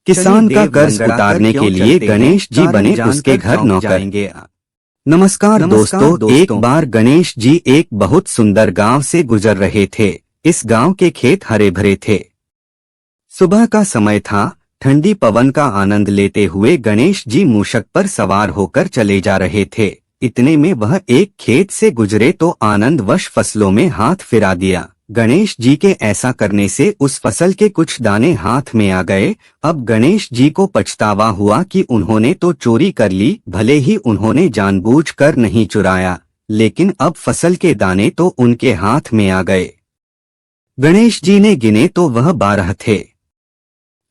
किसान का कर्ज उतारने के लिए गणेश जी बने उसके घर नौकर। नमस्कार दोस्तों, एक बार गणेश जी एक बहुत सुंदर गांव से गुजर रहे थे। इस गांव के खेत हरे भरे थे। सुबह का समय था। ठंडी पवन का आनंद लेते हुए गणेश जी मूषक पर सवार होकर चले जा रहे थे। इतने में वह एक खेत से गुजरे तो आनंदवश फसलों में हाथ फिरा दिया। गणेश जी के ऐसा करने से उस फसल के कुछ दाने हाथ में आ गए। अब गणेश जी को पछतावा हुआ कि उन्होंने तो चोरी कर ली। भले ही उन्होंने जानबूझकर नहीं चुराया, लेकिन अब फसल के दाने तो उनके हाथ में आ गए। गणेश जी ने गिने तो वह 12 थे।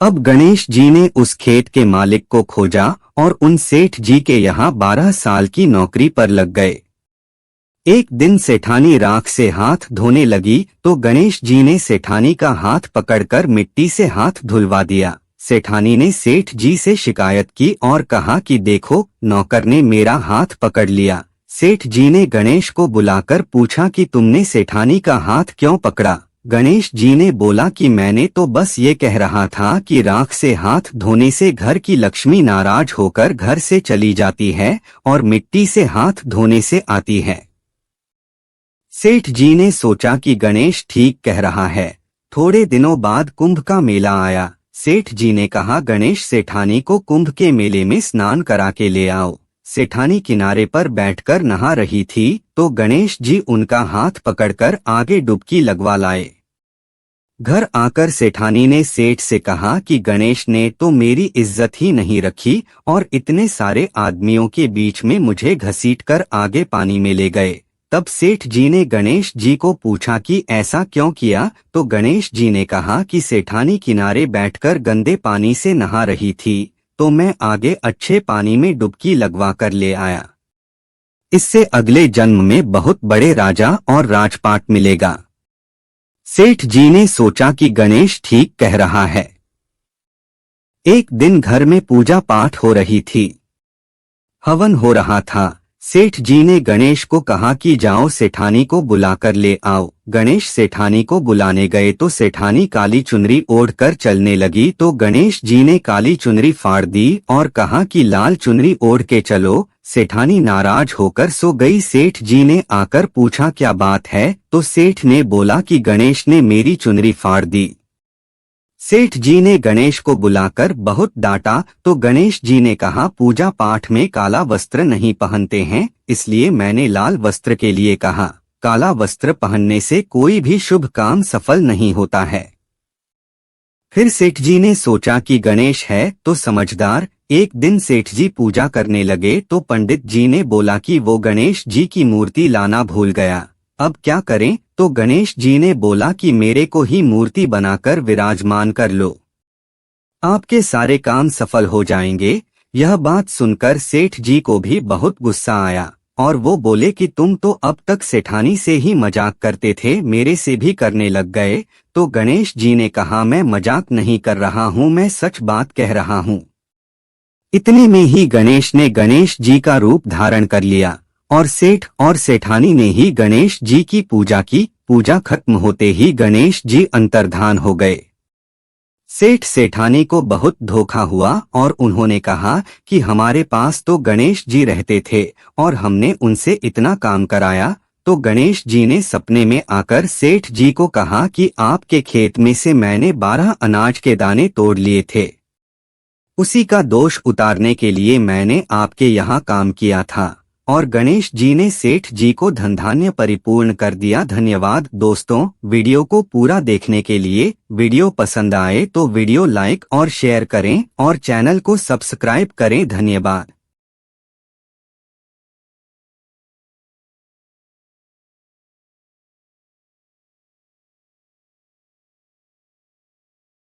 अब गणेश जी ने उस खेत के मालिक को खोजा और उन सेठ जी के यहाँ 12 साल की नौकरी पर लग गए। एक दिन सेठानी राख से हाथ धोने लगी तो गणेश जी ने सेठानी का हाथ पकड़कर मिट्टी से हाथ धुलवा दिया। सेठानी ने सेठ जी से शिकायत की और कहा कि देखो, नौकर ने मेरा हाथ पकड़ लिया। सेठ जी ने गणेश को बुलाकर पूछा कि तुमने सेठानी का हाथ क्यों पकड़ा। गणेश जी ने बोला कि मैंने तो बस ये कह रहा था कि राख से हाथ धोने से घर की लक्ष्मी नाराज होकर घर से चली जाती है और मिट्टी से हाथ धोने से आती है। सेठ जी ने सोचा कि गणेश ठीक कह रहा है। थोड़े दिनों बाद कुंभ का मेला आया। सेठ जी ने कहा, गणेश सेठानी को कुंभ के मेले में स्नान करा के ले आओ। सेठानी किनारे पर बैठकर नहा रही थी तो गणेश जी उनका हाथ पकड़कर आगे डुबकी लगवा लाए। घर आकर सेठानी ने सेठ से कहा कि गणेश ने तो मेरी इज्जत ही नहीं रखी और इतने सारे आदमियों के बीच में मुझे घसीटकर आगे पानी में ले गए। तब सेठ जी ने गणेश जी को पूछा कि ऐसा क्यों किया, तो गणेश जी ने कहा कि सेठानी किनारे बैठकर गंदे पानी से नहा रही थी तो मैं आगे अच्छे पानी में डुबकी लगवा कर ले आया। इससे अगले जन्म में बहुत बड़े राजा और राजपाट मिलेगा। सेठ जी ने सोचा कि गणेश ठीक कह रहा है। एक दिन घर में पूजा पाठ हो रही थी। हवन हो रहा था। सेठ जी ने गणेश को कहा कि जाओ सेठानी को बुलाकर ले आओ। गणेश सेठानी को बुलाने गए तो सेठानी काली चुनरी ओढ़कर चलने लगी तो गणेश जी ने काली चुनरी फाड़ दी और कहा कि लाल चुनरी ओढ़ के चलो। सेठानी नाराज होकर सो गई। सेठ जी ने आकर पूछा क्या बात है, तो सेठ ने बोला कि गणेश ने मेरी चुनरी फाड़ दी। सेठ जी ने गणेश को बुलाकर बहुत डांटा तो गणेश जी ने कहा, पूजा पाठ में काला वस्त्र नहीं पहनते हैं, इसलिए मैंने लाल वस्त्र के लिए कहा। काला वस्त्र पहनने से कोई भी शुभ काम सफल नहीं होता है। फिर सेठ जी ने सोचा कि गणेश है तो समझदार। एक दिन सेठ जी पूजा करने लगे तो पंडित जी ने बोला कि वो गणेश जी की मूर्ति लाना भूल गया, अब क्या करें। तो गणेश जी ने बोला कि मेरे को ही मूर्ति बनाकर विराजमान कर लो, आपके सारे काम सफल हो जाएंगे। यह बात सुनकर सेठ जी को भी बहुत गुस्सा आया और वो बोले कि तुम तो अब तक सेठानी से ही मजाक करते थे, मेरे से भी करने लग गए। तो गणेश जी ने कहा, मैं मजाक नहीं कर रहा हूँ, मैं सच बात कह रहा हूँ। इतने में ही गणेश ने गणेश जी का रूप धारण कर लिया और सेठ और सेठानी ने ही गणेश जी की पूजा की। पूजा खत्म होते ही गणेश जी अंतर्धान हो गए। सेठ सेठानी को बहुत धोखा हुआ और उन्होंने कहा कि हमारे पास तो गणेश जी रहते थे और हमने उनसे इतना काम कराया। तो गणेश जी ने सपने में आकर सेठ जी को कहा कि आपके खेत में से मैंने 12 अनाज के दाने तोड़ लिए थे, उसी का दोष उतारने के लिए मैंने आपके यहाँ काम किया था। और गणेश जी ने सेठ जी को धन धान्य परिपूर्ण कर दिया। धन्यवाद दोस्तों, वीडियो को पूरा देखने के लिए। वीडियो पसंद आए तो वीडियो लाइक और शेयर करें और चैनल को सब्सक्राइब करें। धन्यवाद।